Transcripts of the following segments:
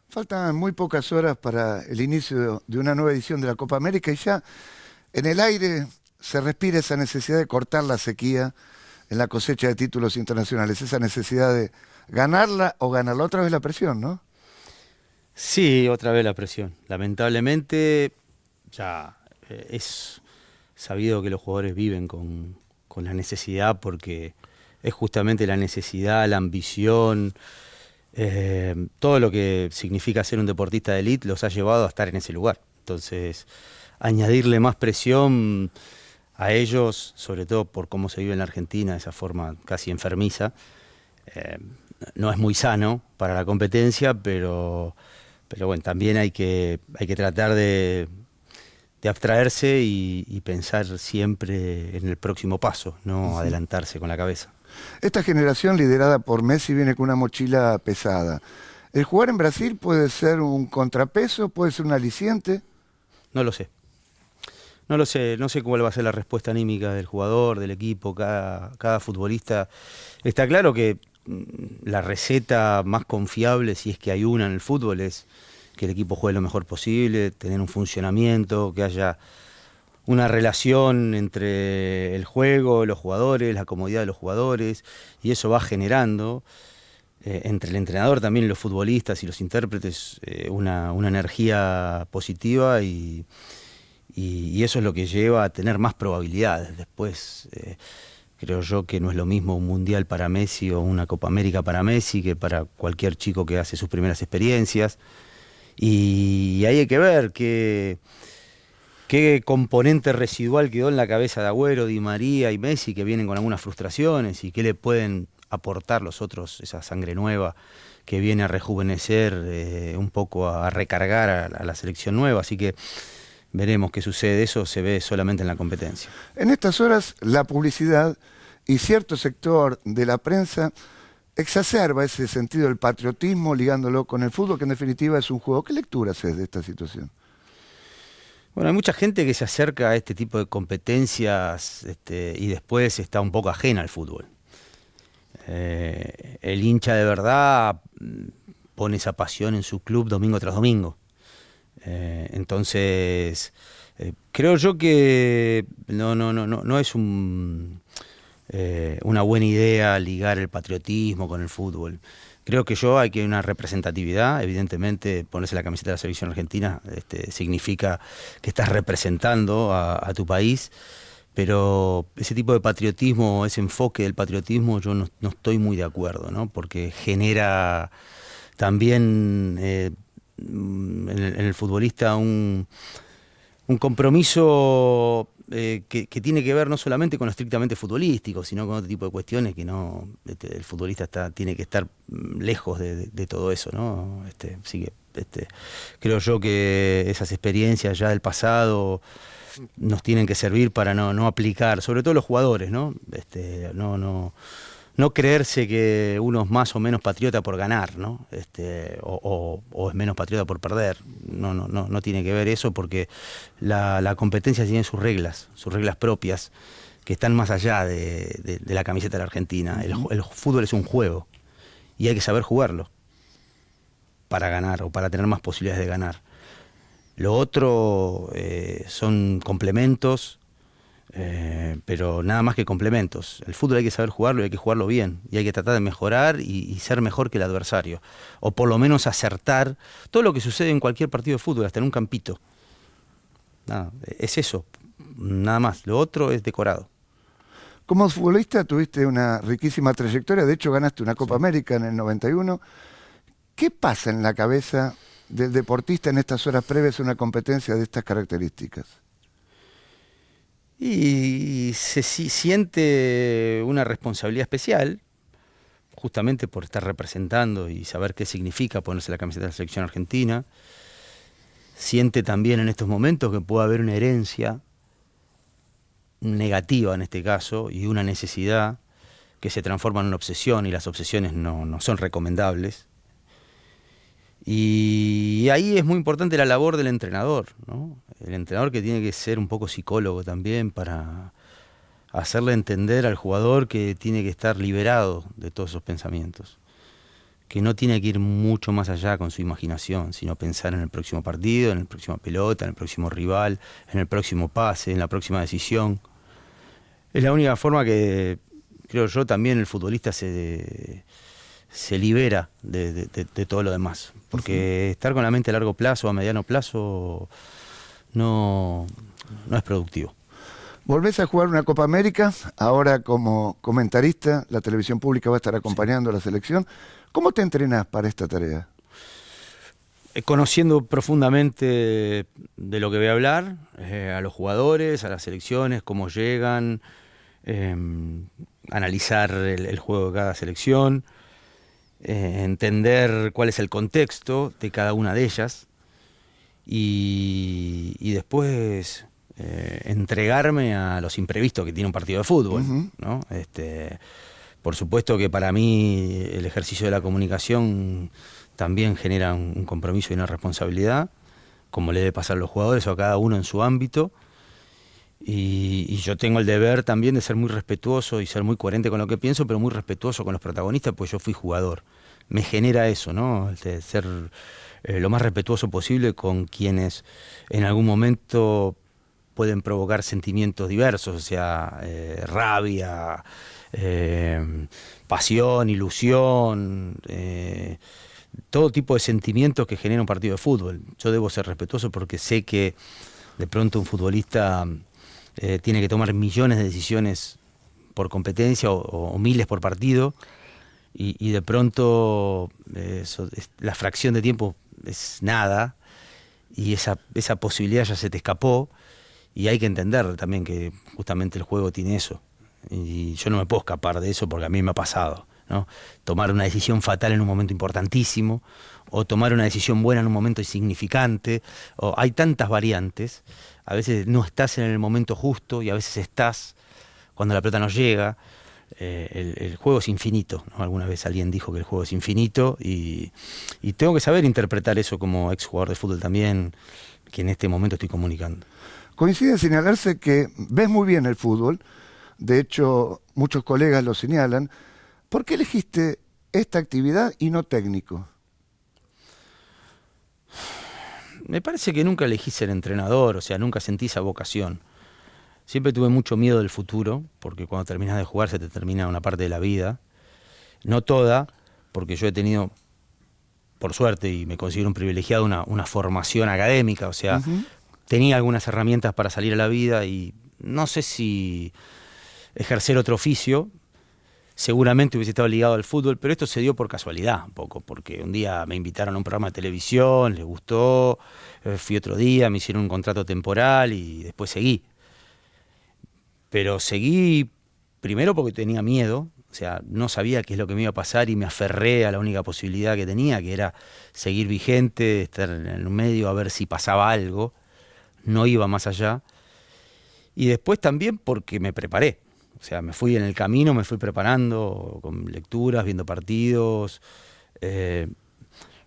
Faltan muy pocas horas para el inicio de una nueva edición de la Copa América y ya en el aire se respira esa necesidad de cortar la sequía en la cosecha de títulos internacionales, esa necesidad de ganarla o ganarla. Otra vez la presión, ¿no? Sí, otra vez la presión. Lamentablemente ya es sabido que los jugadores viven con la necesidad porque es justamente la necesidad, la ambición, todo lo que significa ser un deportista de élite los ha llevado a estar en ese lugar. Entonces, añadirle más presión a ellos, sobre todo por cómo se vive en la Argentina, de esa forma casi enfermiza, no es muy sano para la competencia, pero bueno, también hay que tratar de abstraerse y pensar siempre en el próximo paso, no adelantarse con la cabeza. Esta generación liderada por Messi viene con una mochila pesada. ¿El jugar en Brasil puede ser un contrapeso, puede ser un aliciente? No lo sé. No lo sé, no sé cuál va a ser la respuesta anímica del jugador, del equipo, cada futbolista. Está claro que la receta más confiable, si es que hay una en el fútbol, es que el equipo juegue lo mejor posible, tener un funcionamiento, que haya una relación entre el juego, los jugadores, la comodidad de los jugadores, y eso va generando entre el entrenador también y los futbolistas y los intérpretes una energía positiva y eso es lo que lleva a tener más probabilidades. Después creo yo que no es lo mismo un mundial para Messi o una Copa América para Messi que para cualquier chico que hace sus primeras experiencias, y ahí hay que ver qué componente residual quedó en la cabeza de Agüero, Di María y Messi, que vienen con algunas frustraciones, y qué le pueden aportar los otros, esa sangre nueva que viene a rejuvenecer, un poco a recargar a la selección nueva. Así que veremos qué sucede. Eso se ve solamente en la competencia. En estas horas, la publicidad y cierto sector de la prensa exacerba ese sentido del patriotismo ligándolo con el fútbol, que en definitiva es un juego. ¿Qué lectura haces de esta situación? Bueno, hay mucha gente que se acerca a este tipo de competencias y después está un poco ajena al fútbol. El hincha de verdad pone esa pasión en su club domingo tras domingo. Entonces, creo yo que no es una buena idea ligar el patriotismo con el fútbol. Creo que hay que una representatividad. Evidentemente, ponerse la camiseta de la selección argentina significa que estás representando a tu país, pero ese tipo de patriotismo, ese enfoque del patriotismo, yo no estoy muy de acuerdo, ¿no? Porque genera también en el futbolista un compromiso que tiene que ver no solamente con lo estrictamente futbolístico, sino con otro tipo de cuestiones que no, el futbolista tiene que estar lejos de todo eso, ¿no? Así que creo yo que esas experiencias ya del pasado nos tienen que servir para no aplicar, sobre todo los jugadores, ¿no? No creerse que uno es más o menos patriota por ganar, ¿no? O es menos patriota por perder. No tiene que ver eso, porque la competencia tiene sus reglas propias, que están más allá de la camiseta de la Argentina. El fútbol es un juego y hay que saber jugarlo para ganar o para tener más posibilidades de ganar. Lo otro son complementos, pero nada más que complementos. El fútbol hay que saber jugarlo y hay que jugarlo bien, y hay que tratar de mejorar y ser mejor que el adversario, o por lo menos acertar todo lo que sucede en cualquier partido de fútbol, hasta en un campito. Nada, es eso, nada más. Lo otro es decorado. Como futbolista tuviste una riquísima trayectoria, de hecho ganaste una Copa América en el 91. ¿Qué pasa en la cabeza del deportista en estas horas previas a una competencia de estas características? Y siente una responsabilidad especial, justamente por estar representando y saber qué significa ponerse la camiseta de la selección argentina. Siente también en estos momentos que puede haber una herencia negativa en este caso y una necesidad que se transforma en una obsesión, y las obsesiones no son recomendables. Y ahí es muy importante la labor del entrenador, ¿no? El entrenador, que tiene que ser un poco psicólogo también, para hacerle entender al jugador que tiene que estar liberado de todos esos pensamientos, que no tiene que ir mucho más allá con su imaginación, sino pensar en el próximo partido, en la próxima pelota, en el próximo rival, en el próximo pase, en la próxima decisión. Es la única forma que, creo yo, también el futbolista se libera de todo lo demás. Porque estar con la mente a largo plazo, a mediano plazo, no es productivo. Volvés a jugar una Copa América, ahora como comentarista, la televisión pública va a estar acompañando a la selección. ¿Cómo te entrenás para esta tarea? Conociendo profundamente de lo que voy a hablar, a los jugadores, a las selecciones, cómo llegan, analizar el juego de cada selección, entender cuál es el contexto de cada una de ellas y después entregarme a los imprevistos que tiene un partido de fútbol, ¿no? Por supuesto que para mí el ejercicio de la comunicación también genera un compromiso y una responsabilidad, como le debe pasar a los jugadores o a cada uno en su ámbito. Y yo tengo el deber también de ser muy respetuoso y ser muy coherente con lo que pienso, pero muy respetuoso con los protagonistas, pues yo fui jugador. Me genera eso, ¿no? De ser lo más respetuoso posible con quienes en algún momento pueden provocar sentimientos diversos, o sea, rabia, pasión, ilusión, todo tipo de sentimientos que genera un partido de fútbol. Yo debo ser respetuoso porque sé que de pronto un futbolista tiene que tomar millones de decisiones por competencia o miles por partido, y de pronto la fracción de tiempo es nada, y esa posibilidad ya se te escapó, y hay que entender también que justamente el juego tiene eso, y yo no me puedo escapar de eso porque a mí me ha pasado, ¿no? Tomar una decisión fatal en un momento importantísimo, o tomar una decisión buena en un momento insignificante, o hay tantas variantes. A veces no estás en el momento justo y a veces estás cuando la pelota no llega. El juego es infinito, ¿no? Alguna vez alguien dijo que el juego es infinito, y tengo que saber interpretar eso como exjugador de fútbol también, que en este momento estoy comunicando. Coincide en señalarse que ves muy bien el fútbol, de hecho muchos colegas lo señalan. ¿Por qué elegiste esta actividad y no técnico? Me parece que nunca elegí ser entrenador, o sea, nunca sentí esa vocación. Siempre tuve mucho miedo del futuro, porque cuando terminas de jugar se te termina una parte de la vida. No toda, porque yo he tenido, por suerte, y me considero un privilegiado, una formación académica, o sea, tenía algunas herramientas para salir a la vida, y no sé si ejercer otro oficio. Seguramente hubiese estado ligado al fútbol, pero esto se dio por casualidad un poco, porque un día me invitaron a un programa de televisión, les gustó, fui otro día, me hicieron un contrato temporal y después seguí. Pero seguí primero porque tenía miedo, o sea, no sabía qué es lo que me iba a pasar y me aferré a la única posibilidad que tenía, que era seguir vigente, estar en el medio a ver si pasaba algo, no iba más allá. Y después también porque me preparé. O sea, me fui en el camino, me fui preparando con lecturas, viendo partidos,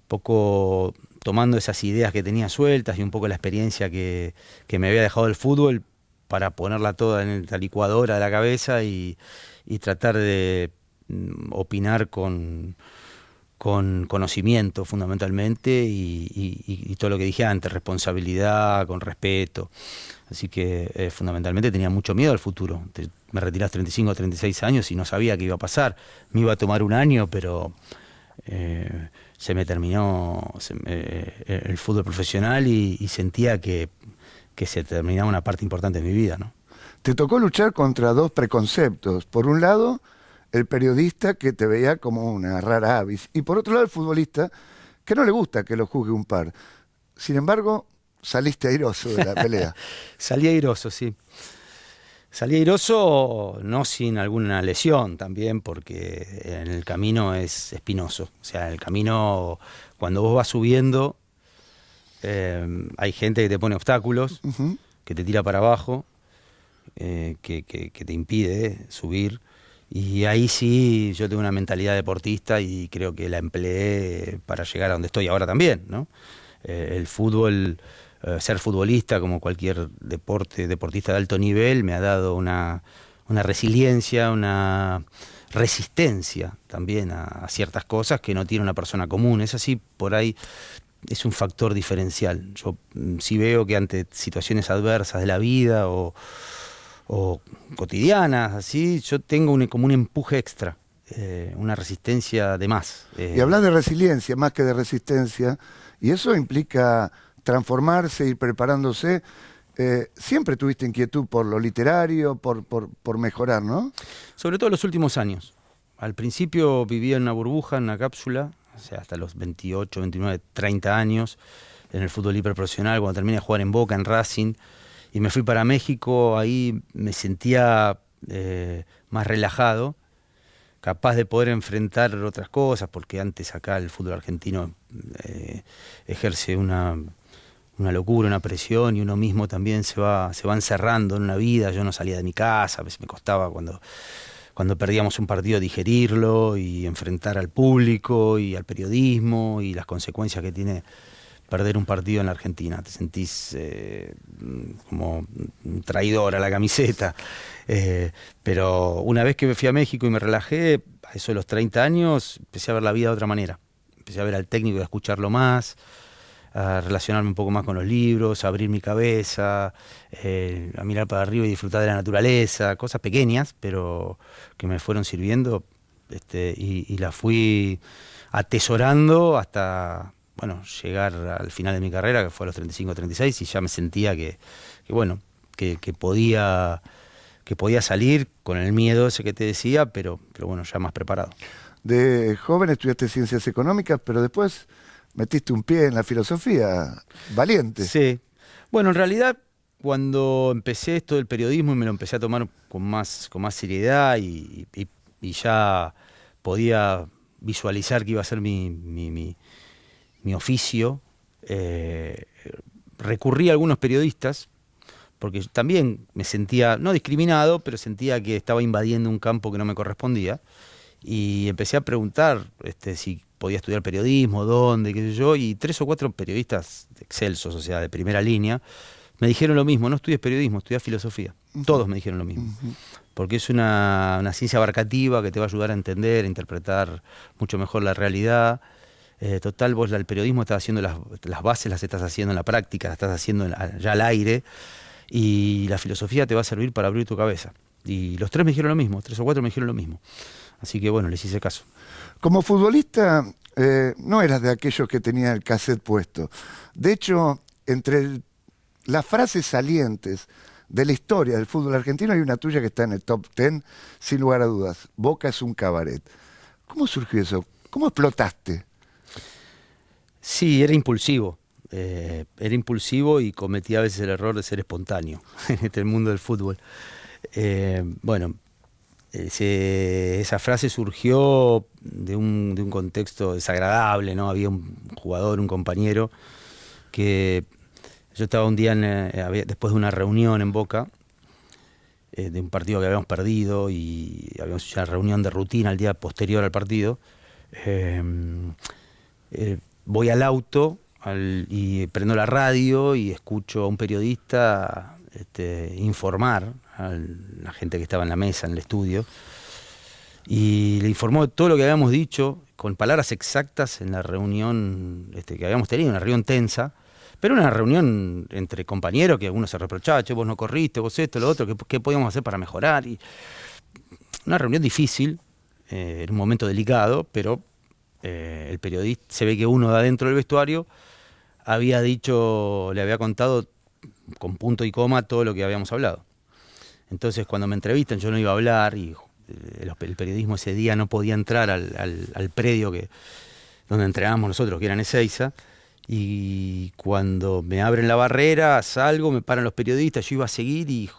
poco tomando esas ideas que tenía sueltas y un poco la experiencia que me había dejado el fútbol para ponerla toda en la licuadora de la cabeza y tratar de opinar con conocimiento fundamentalmente y todo lo que dije antes, responsabilidad, con respeto. Así que fundamentalmente tenía mucho miedo al futuro. Me retiré a los 35 o 36 años y no sabía qué iba a pasar. Me iba a tomar un año, pero se me terminó el fútbol profesional y sentía que se terminaba una parte importante de mi vida, ¿no? te tocó luchar contra dos preconceptos. Por un lado, el periodista que te veía como una rara avis, y por otro lado el futbolista que no le gusta que lo juzgue un par. Sin embargo, saliste airoso de la pelea. Salí airoso, sí. Salí airoso no sin alguna lesión también, porque en el camino es espinoso. O sea, en el camino, cuando vos vas subiendo, hay gente que te pone obstáculos, Ujú. que te tira para abajo, que te impide subir. Y ahí sí yo tengo una mentalidad deportista y creo que la empleé para llegar a donde estoy ahora también, ¿no? El fútbol, ser futbolista como cualquier deportista de alto nivel me ha dado una resiliencia, una resistencia también a ciertas cosas que no tiene una persona común. Es así, por ahí es un factor diferencial. Yo sí veo que ante situaciones adversas de la vida o cotidianas, así, yo tengo como un empuje extra, una resistencia de más. Y hablas de resiliencia más que de resistencia, y eso implica transformarse, ir preparándose. Siempre tuviste inquietud por lo literario, por mejorar, ¿no? Sobre todo en los últimos años. Al principio vivía en una burbuja, en una cápsula, o sea, hasta los 28, 29, 30 años, en el fútbol hiperprofesional, cuando terminé de jugar en Boca, en Racing, y me fui para México. Ahí me sentía más relajado, capaz de poder enfrentar otras cosas, porque antes acá el fútbol argentino ejerce una locura, una presión, y uno mismo también se va encerrando en una vida. Yo no salía de mi casa, a veces me costaba cuando perdíamos un partido digerirlo y enfrentar al público y al periodismo y las consecuencias que tiene perder un partido en la Argentina. Te sentís como un traidor a la camiseta. Pero una vez que me fui a México y me relajé, a eso de los 30 años, empecé a ver la vida de otra manera. Empecé a ver al técnico y a escucharlo más, a relacionarme un poco más con los libros, a abrir mi cabeza, a mirar para arriba y disfrutar de la naturaleza, cosas pequeñas, pero que me fueron sirviendo, y las fui atesorando hasta, bueno, llegar al final de mi carrera, que fue a los 35, 36, y ya me sentía que podía salir con el miedo ese que te decía, pero bueno, ya más preparado. De joven estudiaste ciencias económicas, pero después metiste un pie en la filosofía, valiente. Sí. Bueno, en realidad, cuando empecé esto del periodismo y me lo empecé a tomar con más seriedad y ya podía visualizar que iba a ser mi oficio, recurrí a algunos periodistas, porque yo también me sentía, no discriminado, pero sentía que estaba invadiendo un campo que no me correspondía. Y empecé a preguntar si podía estudiar periodismo, dónde, qué sé yo, y 3 o 4 periodistas excelsos, o sea, de primera línea, me dijeron lo mismo: no estudies periodismo, estudias filosofía. Todos me dijeron lo mismo. Porque es una ciencia abarcativa que te va a ayudar a entender, a interpretar mucho mejor la realidad. Total, vos el periodismo estás haciendo las bases, las estás haciendo en la práctica, las estás haciendo ya al aire, y la filosofía te va a servir para abrir tu cabeza. Y los 3 me dijeron lo mismo, 3 o 4 me dijeron lo mismo. Así que bueno, les hice caso. Como futbolista, no eras de aquellos que tenían el cassette puesto. De hecho, entre las frases salientes de la historia del fútbol argentino hay una tuya que está en el top 10, sin lugar a dudas. Boca es un cabaret. ¿Cómo surgió eso? ¿Cómo explotaste? Sí, era impulsivo. Era impulsivo y cometía a veces el error de ser espontáneo en este mundo del fútbol. Bueno, esa frase surgió de un contexto desagradable, ¿no? Había un jugador, un compañero, que yo estaba un día después de una reunión en Boca, de un partido que habíamos perdido, y habíamos hecho una reunión de rutina el día posterior al partido. Voy al auto y prendo la radio y escucho a un periodista informar a la gente que estaba en la mesa, en el estudio, y le informó de todo lo que habíamos dicho con palabras exactas en la reunión que habíamos tenido, una reunión tensa, pero una reunión entre compañeros que algunos se reprochaban: che, vos no corriste, vos esto, lo otro, ¿qué podíamos hacer para mejorar? Y una reunión difícil, en un momento delicado, pero el periodista, se ve que uno de adentro del vestuario le había contado con punto y coma todo lo que habíamos hablado. Entonces cuando me entrevistan yo no iba a hablar y el periodismo ese día no podía entrar al predio donde entrenábamos nosotros, que era en Ezeiza. Y cuando me abren la barrera, salgo, me paran los periodistas, yo iba a seguir y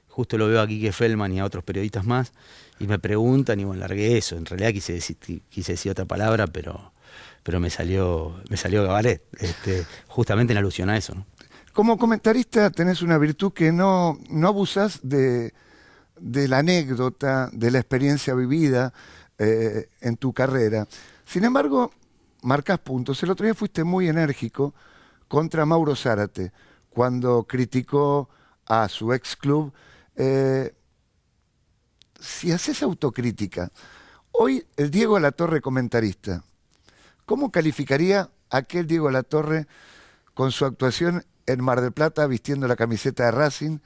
justo lo veo a Quique Feldman y a otros periodistas más, y me preguntan, y bueno, largué eso. En realidad quise decir otra palabra, pero me salió Gabaret, justamente en alusión a eso, ¿no? Como comentarista tenés una virtud que no abusás de la anécdota, de la experiencia vivida en tu carrera. Sin embargo, marcás puntos. El otro día fuiste muy enérgico contra Mauro Zárate, cuando criticó a su ex club. Si haces autocrítica, hoy el Diego Latorre comentarista, ¿cómo calificaría aquel Diego Latorre con su actuación en Mar del Plata vistiendo la camiseta de Racing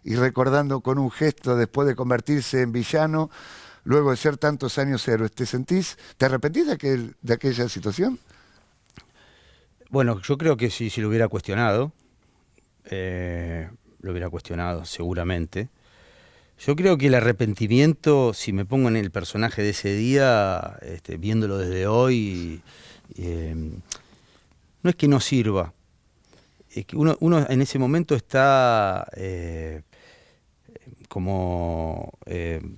y recordando con un gesto después de convertirse en villano, luego de ser tantos años héroes? ¿Te arrepentís de aquella situación? Bueno, yo creo que si lo hubiera cuestionado, seguramente. Yo creo que el arrepentimiento, si me pongo en el personaje de ese día, viéndolo desde hoy, no es que no sirva. Es que uno en ese momento está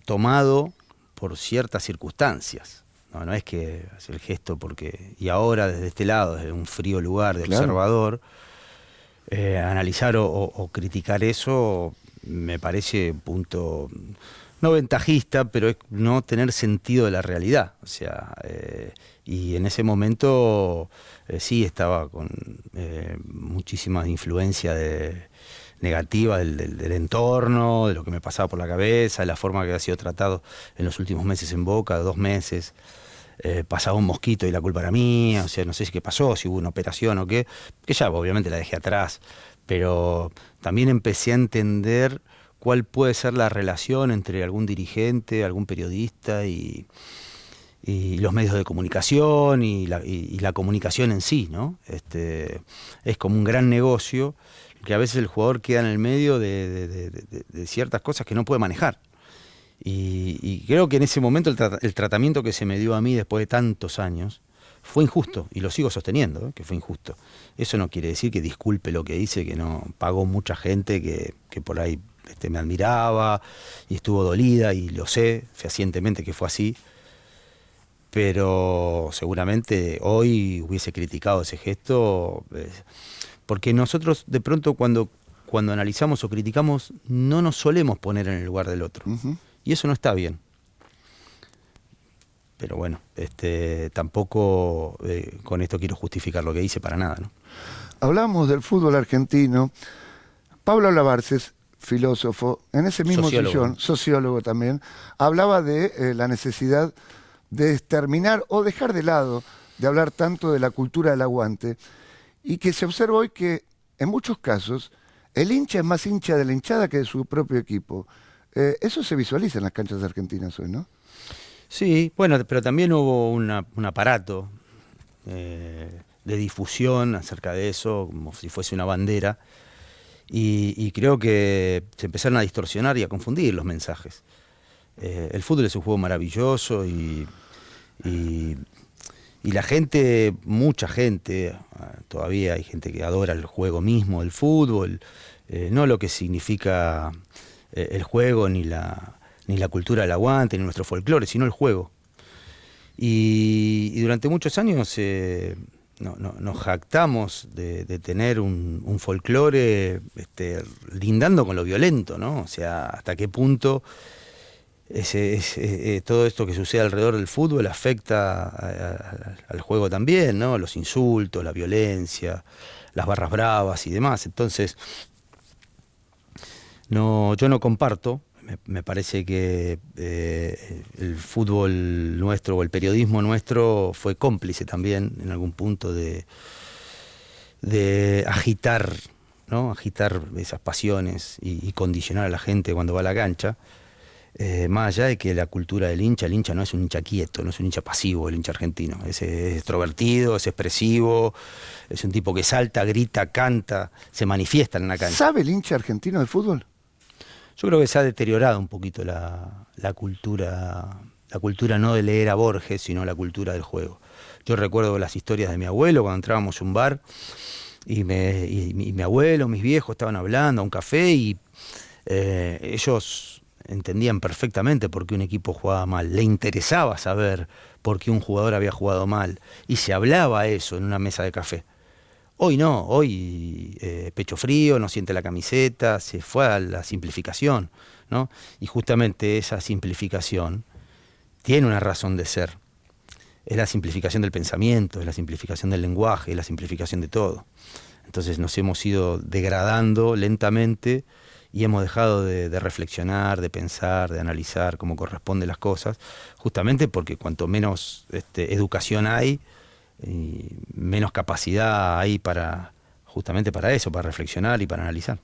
tomado por ciertas circunstancias. No es que hace el gesto porque... Y ahora desde este lado, desde un frío lugar de observador, analizar o criticar eso me parece un punto no ventajista, pero es no tener sentido de la realidad. O sea, y en ese momento sí estaba con muchísima influencia negativa del entorno, de lo que me pasaba por la cabeza, de la forma que había sido tratado en los últimos meses en Boca, 2 meses. Pasaba un mosquito y la culpa era mía, o sea, no sé si qué pasó, si hubo una operación o qué, que ya obviamente la dejé atrás, pero también empecé a entender cuál puede ser la relación entre algún dirigente, algún periodista y los medios de comunicación y la comunicación en sí, ¿no? Es como un gran negocio que a veces el jugador queda en el medio de ciertas cosas que no puede manejar. Y creo que en ese momento el tratamiento que se me dio a mí después de tantos años fue injusto, y lo sigo sosteniendo, que fue injusto. Eso no quiere decir que disculpe lo que hice, que no pagó mucha gente que por ahí me admiraba y estuvo dolida, y lo sé fehacientemente que fue así, pero seguramente hoy hubiese criticado ese gesto, porque nosotros de pronto cuando analizamos o criticamos no nos solemos poner en el lugar del otro. Uh-huh. Y eso no está bien. Pero bueno, tampoco con esto quiero justificar lo que hice para nada, ¿no? Hablamos del fútbol argentino. Pablo Lavarces, filósofo, en ese mismo sillón, sociólogo también, hablaba de la necesidad de exterminar o dejar de lado de hablar tanto de la cultura del aguante, y que se observa hoy que en muchos casos el hincha es más hincha de la hinchada que de su propio equipo. Eso se visualiza en las canchas argentinas hoy, ¿no? Sí, bueno, pero también hubo un aparato de difusión acerca de eso, como si fuese una bandera, y creo que se empezaron a distorsionar y a confundir los mensajes. El fútbol es un juego maravilloso y la gente, mucha gente, todavía hay gente que adora el juego mismo, el fútbol, no lo que significa el juego, ni la cultura del aguante, ni nuestro folclore, sino el juego. Y durante muchos años nos jactamos de tener un folclore lindando con lo violento, ¿no? O sea, hasta qué punto todo esto que sucede alrededor del fútbol afecta al juego también, ¿no? Los insultos, la violencia, las barras bravas y demás. Entonces, yo no comparto. Me parece que el fútbol nuestro o el periodismo nuestro fue cómplice también en algún punto de agitar, ¿no? Agitar esas pasiones y condicionar a la gente cuando va a la cancha. Más allá de que la cultura del hincha, el hincha no es un hincha quieto, no es un hincha pasivo, el hincha argentino. Es extrovertido, es expresivo, es un tipo que salta, grita, canta, se manifiesta en la cancha. ¿Sabe el hincha argentino del fútbol? Yo creo que se ha deteriorado un poquito la cultura no de leer a Borges, sino la cultura del juego. Yo recuerdo las historias de mi abuelo cuando entrábamos a un bar y mi abuelo, mis viejos estaban hablando a un café y ellos entendían perfectamente por qué un equipo jugaba mal. Le interesaba saber por qué un jugador había jugado mal y se hablaba eso en una mesa de café. Hoy no, hoy pecho frío, no siente la camiseta, se fue a la simplificación, ¿no? Y justamente esa simplificación tiene una razón de ser. Es la simplificación del pensamiento, es la simplificación del lenguaje, es la simplificación de todo. Entonces nos hemos ido degradando lentamente y hemos dejado de reflexionar, de pensar, de analizar cómo corresponden las cosas, justamente porque cuanto menos educación hay, y menos capacidad hay justamente para eso, para reflexionar y para analizar.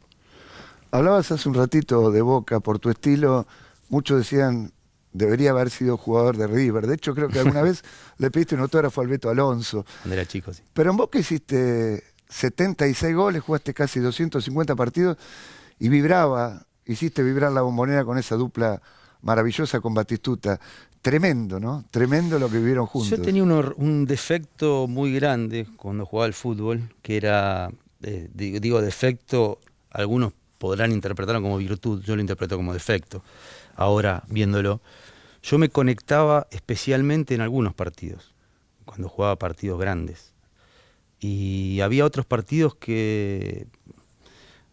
Hablabas hace un ratito de Boca, por tu estilo, muchos decían debería haber sido jugador de River. De hecho, creo que alguna vez le pediste un autógrafo al Beto Alonso. Cuando era chico, sí. Pero en Boca hiciste 76 goles, jugaste casi 250 partidos y hiciste vibrar la Bombonera con esa dupla maravillosa con Batistuta. Tremendo, ¿no? Tremendo lo que vivieron juntos. Yo tenía un defecto muy grande cuando jugaba al fútbol, que era, digo defecto, algunos podrán interpretarlo como virtud, yo lo interpreto como defecto. Ahora, viéndolo, yo me conectaba especialmente en algunos partidos, cuando jugaba partidos grandes. Y había otros partidos que,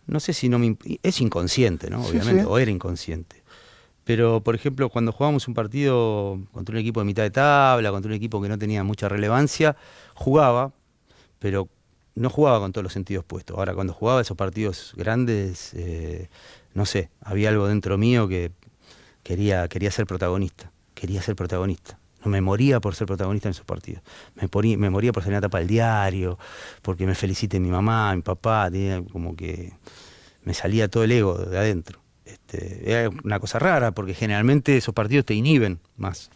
no sé si no me... Es inconsciente, ¿no? Obviamente, sí. O era inconsciente. Pero, por ejemplo, cuando jugábamos un partido contra un equipo de mitad de tabla, contra un equipo que no tenía mucha relevancia, jugaba, pero no jugaba con todos los sentidos puestos. Ahora, cuando jugaba esos partidos grandes, no sé, había algo dentro mío que quería ser protagonista. Quería ser protagonista. No me moría por ser protagonista en esos partidos. Me moría por salir en la tapa del diario, porque me felicite mi mamá, mi papá, como que me salía todo el ego de adentro. Era una cosa rara, porque generalmente esos partidos te inhiben más.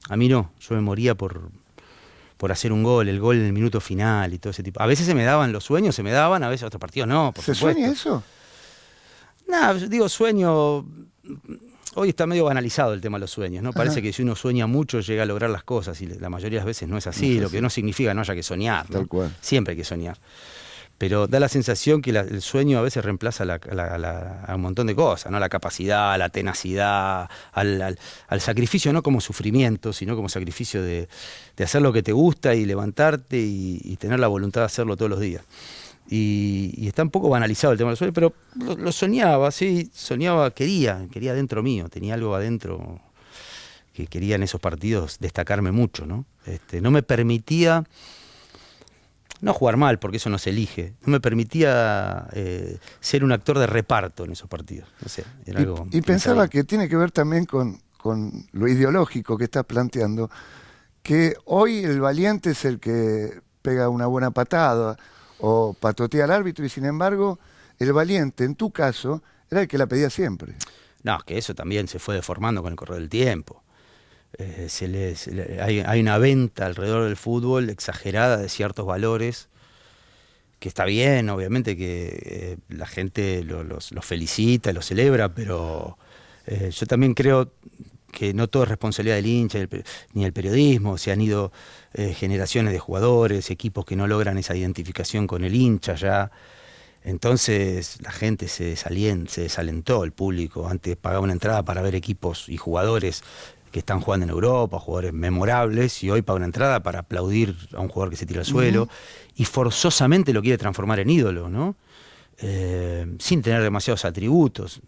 A mí no, yo me moría por hacer un gol, el gol en el minuto final y todo ese tipo. A veces se me daban los sueños, a veces otros partidos no, por supuesto. ¿Se sueña eso? No, digo sueño... Hoy está medio banalizado el tema de los sueños, ¿no? Parece que si uno sueña mucho llega a lograr las cosas y la mayoría de las veces no es así, lo que no significa que no haya que soñar, ¿no? Tal cual. Siempre hay que soñar. Pero da la sensación que el sueño a veces reemplaza a un montón de cosas, ¿no? La capacidad, la tenacidad, al sacrificio no como sufrimiento, sino como sacrificio de hacer lo que te gusta y levantarte y tener la voluntad de hacerlo todos los días. Y está un poco banalizado el tema del sueño, pero lo soñaba, sí, quería dentro mío, tenía algo adentro que quería en esos partidos destacarme mucho, ¿no? No me permitía... No jugar mal, porque eso no se elige. No me permitía ser un actor de reparto en esos partidos. No sé, era algo y pensaba que tiene que ver también con lo ideológico que estás planteando, que hoy el valiente es el que pega una buena patada o patotea al árbitro y sin embargo el valiente, en tu caso, era el que la pedía siempre. No, es que eso también se fue deformando con el correr del tiempo. Hay una venta alrededor del fútbol exagerada de ciertos valores, que está bien, obviamente que la gente los felicita, los celebra, pero yo también creo que no todo es responsabilidad del hincha ni del periodismo. Se han ido generaciones de jugadores, equipos que no logran esa identificación con el hincha ya. Entonces la gente se desalentó, el público. Antes pagaba una entrada para ver equipos y jugadores que están jugando en Europa, jugadores memorables, y hoy paga una entrada para aplaudir a un jugador que se tira al suelo, y forzosamente lo quiere transformar en ídolo, ¿no? Sin tener demasiados atributos.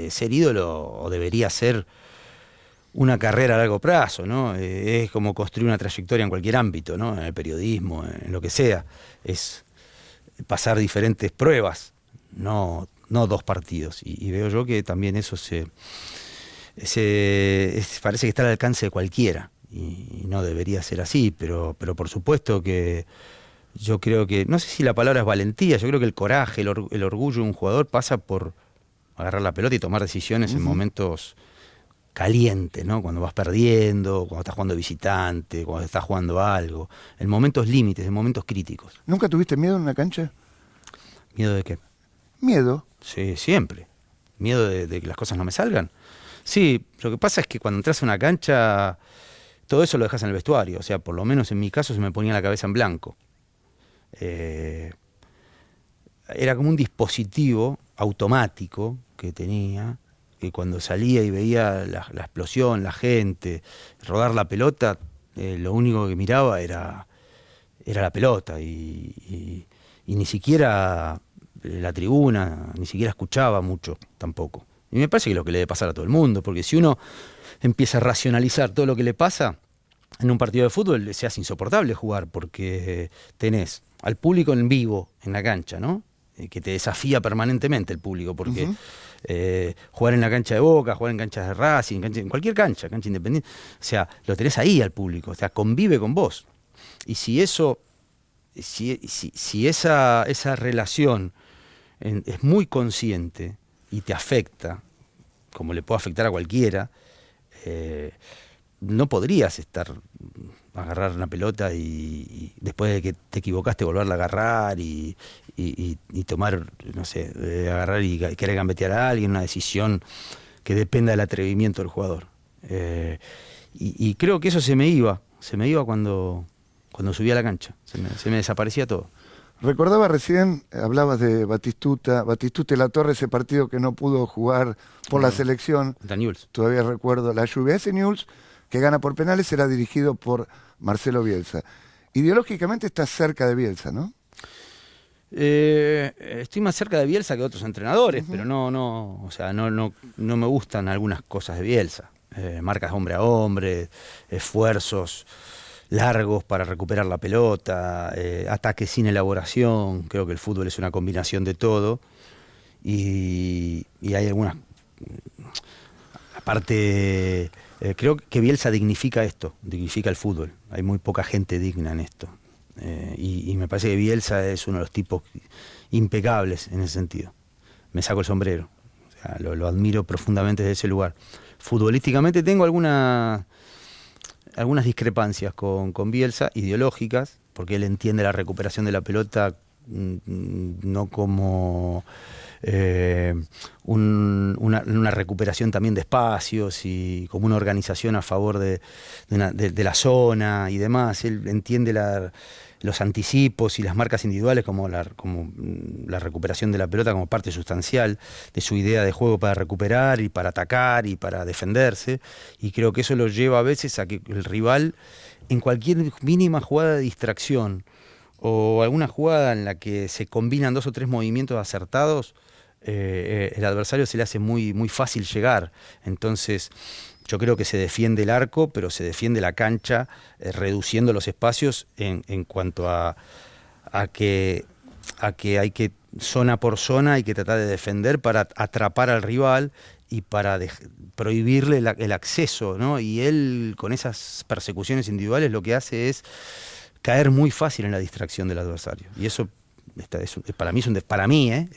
Ser ídolo o debería ser una carrera a largo plazo, ¿no? Es como construir una trayectoria en cualquier ámbito, ¿no? En el periodismo, en lo que sea. Es pasar diferentes pruebas, no 2 partidos. Y veo yo que también eso parece que está al alcance de cualquiera y no debería ser así, pero por supuesto que yo creo que, no sé si la palabra es valentía, yo creo que el coraje, el orgullo de un jugador pasa por agarrar la pelota y tomar decisiones en momentos calientes, ¿no? Cuando vas perdiendo, cuando estás jugando visitante, cuando estás jugando algo, en momentos límites, en momentos críticos. ¿Nunca tuviste miedo en una cancha? ¿Miedo de qué? ¿Miedo? Sí, siempre. ¿Miedo de que las cosas no me salgan? Sí, lo que pasa es que cuando entras a una cancha, todo eso lo dejas en el vestuario. O sea, por lo menos en mi caso se me ponía la cabeza en blanco. Era como un dispositivo automático que tenía, que cuando salía y veía la explosión, la gente, rodar la pelota, lo único que miraba era la pelota y ni siquiera la tribuna, ni siquiera escuchaba mucho tampoco. Y me parece que es lo que le debe pasar a todo el mundo, porque si uno empieza a racionalizar todo lo que le pasa en un partido de fútbol, se hace insoportable jugar, porque tenés al público en vivo en la cancha, ¿no? Que te desafía permanentemente el público, porque jugar en la cancha de Boca, jugar en canchas de Racing, en cualquier cancha independiente, o sea, lo tenés ahí al público, o sea, convive con vos. Y si eso, si esa relación es muy consciente y te afecta, como le puede afectar a cualquiera, no podrías agarrar una pelota y después de que te equivocaste volverla a agarrar y tomar, no sé, agarrar y querer gambetear a alguien, una decisión que dependa del atrevimiento del jugador. Y creo que eso se me iba cuando subía a la cancha, se me desaparecía todo. Recordaba recién, hablabas de Batistuta y Latorre, ese partido que no pudo jugar por la selección. Newell's. Todavía recuerdo la lluvia. Ese Newell's, que gana por penales, era dirigido por Marcelo Bielsa. Ideológicamente estás cerca de Bielsa, ¿no? Estoy más cerca de Bielsa que otros entrenadores, pero o sea, no me gustan algunas cosas de Bielsa. Marcas hombre a hombre, esfuerzos largos para recuperar la pelota, ataques sin elaboración. Creo que el fútbol es una combinación de todo y hay algunas... Aparte, creo que Bielsa dignifica el fútbol. Hay muy poca gente digna en esto. Y me parece que Bielsa es uno de los tipos impecables en ese sentido. Me saco el sombrero. O sea, lo admiro profundamente desde ese lugar. Futbolísticamente tengo algunas discrepancias con Bielsa, ideológicas, porque él entiende la recuperación de la pelota no como una recuperación también de espacios y como una organización a favor de la zona y demás. Él entiende los anticipos y las marcas individuales como la recuperación de la pelota como parte sustancial de su idea de juego para recuperar y para atacar y para defenderse, y creo que eso lo lleva a veces a que el rival, en cualquier mínima jugada de distracción o alguna jugada en la que se combinan 2 o 3 movimientos acertados, el adversario se le hace muy, muy fácil llegar. Entonces yo creo que se defiende el arco, pero se defiende la cancha, reduciendo los espacios en cuanto a que hay que, zona por zona, hay que tratar de defender para atrapar al rival y para prohibirle el acceso, ¿no? Y él, con esas persecuciones individuales, lo que hace es caer muy fácil en la distracción del adversario. Y eso para mí es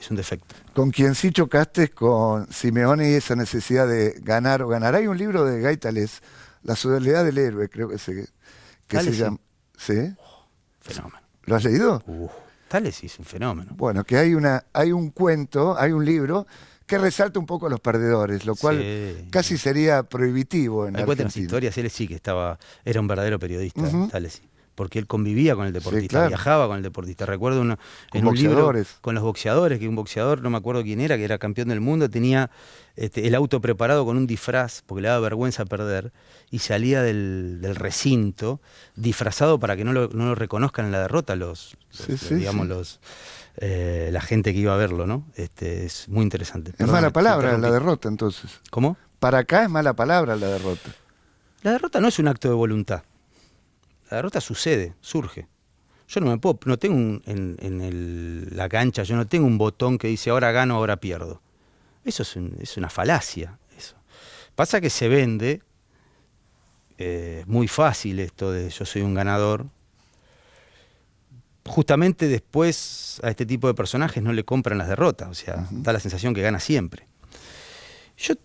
un defecto. Con quien sí chocaste es con Simeone y esa necesidad de ganar o ganar. Hay un libro de Gaitales, La soledad del héroe, creo que se llama. ¿Sí? Fenómeno. ¿Lo has leído? Tales sí es un fenómeno. Bueno, que hay un cuento, hay un libro que resalta un poco a los perdedores, lo cual casi sería prohibitivo en Argentina. Cuenta las historias, él sí que era un verdadero periodista, Tales sí. Porque él convivía con el deportista, claro. Viajaba con el deportista. Recuerdo en un libro con los boxeadores, que un boxeador, no me acuerdo quién era, que era campeón del mundo, tenía el auto preparado con un disfraz, porque le daba vergüenza perder, y salía del recinto disfrazado para que no lo reconozcan en la derrota la gente que iba a verlo, ¿no? Es muy interesante. Es mala palabra la derrota, entonces. ¿Cómo? Para acá es mala palabra la derrota. La derrota no es un acto de voluntad. La derrota surge. Yo no tengo en la cancha, yo no tengo un botón que dice ahora gano, ahora pierdo. Eso es una falacia. Eso. Pasa que se vende muy fácil esto de yo soy un ganador. Justamente después a este tipo de personajes no le compran las derrotas, o sea, da la sensación que gana siempre.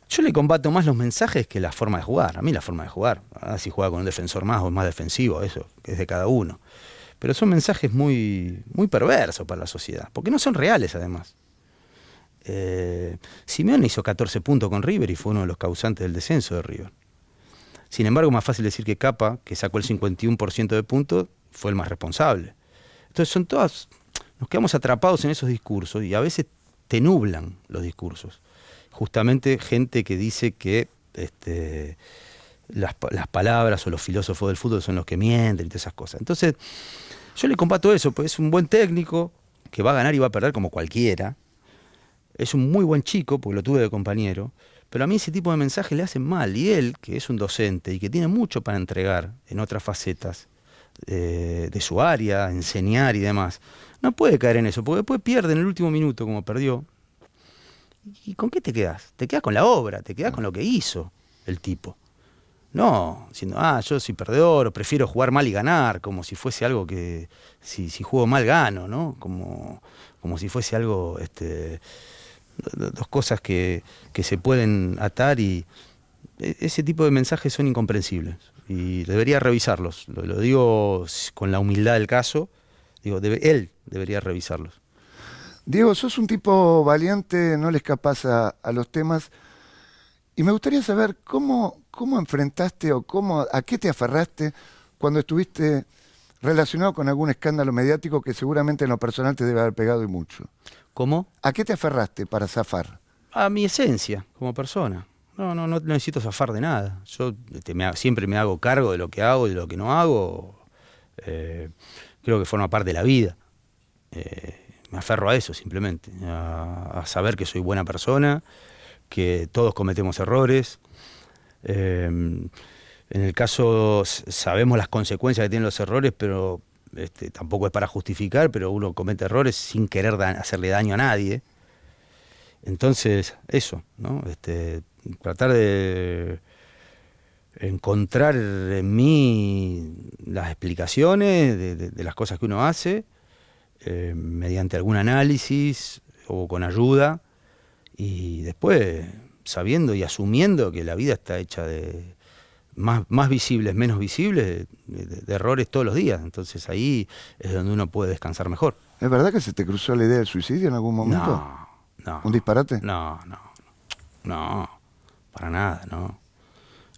Yo le combato más los mensajes que la forma de jugar. A mí la forma de jugar, si juega con un defensor más o más defensivo, eso es de cada uno. Pero son mensajes muy, muy perversos para la sociedad, porque no son reales además. Simeone hizo 14 puntos con River y fue uno de los causantes del descenso de River. Sin embargo, es más fácil decir que Capa, que sacó el 51% de puntos, fue el más responsable. Entonces son todas, nos quedamos atrapados en esos discursos y a veces te nublan los discursos. Justamente gente que dice que las palabras o los filósofos del fútbol son los que mienten y todas esas cosas. Entonces, yo le combato eso, pues es un buen técnico que va a ganar y va a perder como cualquiera. Es un muy buen chico, porque lo tuve de compañero, pero a mí ese tipo de mensajes le hacen mal. Y él, que es un docente y que tiene mucho para entregar en otras facetas de su área, enseñar y demás, no puede caer en eso, porque después pierde en el último minuto, como perdió. ¿Y con qué te quedás? Te quedás con la obra, te quedás con lo que hizo el tipo. No, diciendo, yo soy perdedor, o prefiero jugar mal y ganar, como si fuese algo que, si juego mal gano, ¿no? Como si fuese algo, dos cosas que se pueden atar, y ese tipo de mensajes son incomprensibles y debería revisarlos. Lo digo con la humildad del caso, digo, él debería revisarlos. Diego, sos un tipo valiente, no le escapás a los temas. Y me gustaría saber cómo enfrentaste o a qué te aferraste cuando estuviste relacionado con algún escándalo mediático que seguramente en lo personal te debe haber pegado y mucho. ¿Cómo? ¿A qué te aferraste para zafar? A mi esencia como persona. No necesito zafar de nada. Yo siempre me hago cargo de lo que hago y de lo que no hago. Creo que forma parte de la vida. Me aferro a eso simplemente, a saber que soy buena persona, que todos cometemos errores. En el caso sabemos las consecuencias que tienen los errores, pero tampoco es para justificar, pero uno comete errores sin querer hacerle daño a nadie. Entonces, eso, ¿no? Tratar de encontrar en mí las explicaciones de las cosas que uno hace, mediante algún análisis o con ayuda, y después sabiendo y asumiendo que la vida está hecha de más visibles, menos visibles, de errores todos los días. Entonces ahí es donde uno puede descansar mejor. ¿Es verdad que se te cruzó la idea del suicidio en algún momento? No. ¿Un disparate? No, para nada, no.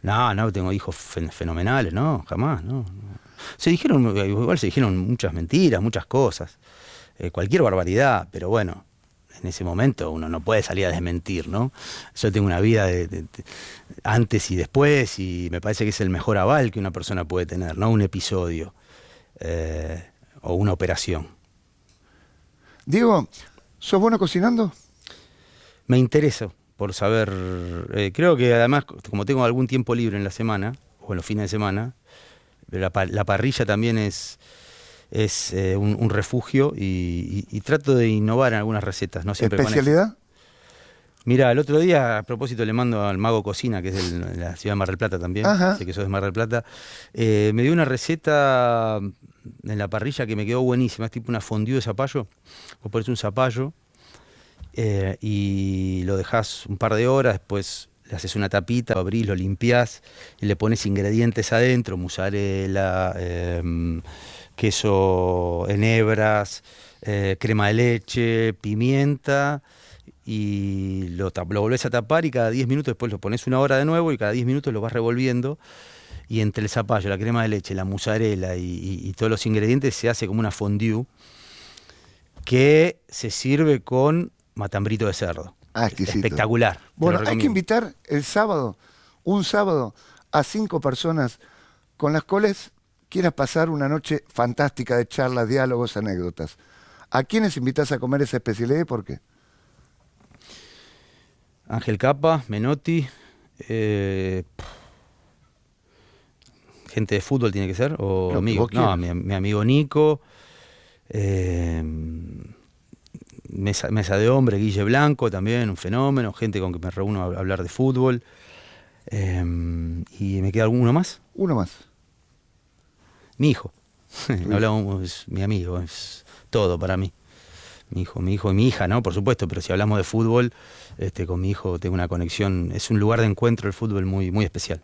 No, tengo hijos fenomenales, no, jamás, no. Se dijeron muchas mentiras, muchas cosas, cualquier barbaridad, pero bueno, en ese momento uno no puede salir a desmentir, ¿no? Yo tengo una vida de antes y después, y me parece que es el mejor aval que una persona puede tener, no un episodio o una operación. Diego, ¿sos bueno cocinando? Me interesa por saber, creo que además, como tengo algún tiempo libre en la semana, o en los fines de semana, la parrilla también es un refugio, y trato de innovar en algunas recetas, no siempre. ¿Especialidad? Mira, el otro día, a propósito, le mando al Mago Cocina, que es de la ciudad de Mar del Plata también. Ajá. Sé que sos de Mar del Plata. Me dio una receta en la parrilla que me quedó buenísima. Es tipo una fondue de zapallo. Vos pones un zapallo y lo dejás un par de horas, después le haces una tapita, lo abrís, lo limpiás y le pones ingredientes adentro, mozzarella, queso en hebras, crema de leche, pimienta, y lo volvés a tapar, y cada 10 minutos después lo pones una hora de nuevo, y cada 10 minutos lo vas revolviendo, y entre el zapallo, la crema de leche, la mozzarella y todos los ingredientes se hace como una fondue que se sirve con matambrito de cerdo. Exquisito. Espectacular. Bueno, hay que invitar un sábado, a 5 personas con las cuales quieras pasar una noche fantástica de charlas, diálogos, anécdotas. ¿A quiénes invitás a comer esa especialidad y por qué? Ángel Capa, Menotti, gente de fútbol tiene que ser, o amigos. No, mi amigo Nico, Mesa de Hombre, Guille Blanco también, un fenómeno, gente con que me reúno a hablar de fútbol. ¿Y me queda alguno más? Uno más. Mi hijo. Hablamos, es mi amigo, es todo para mí. Mi hijo y mi hija, ¿no? Por supuesto, pero si hablamos de fútbol, con mi hijo tengo una conexión, es un lugar de encuentro el fútbol muy, muy especial.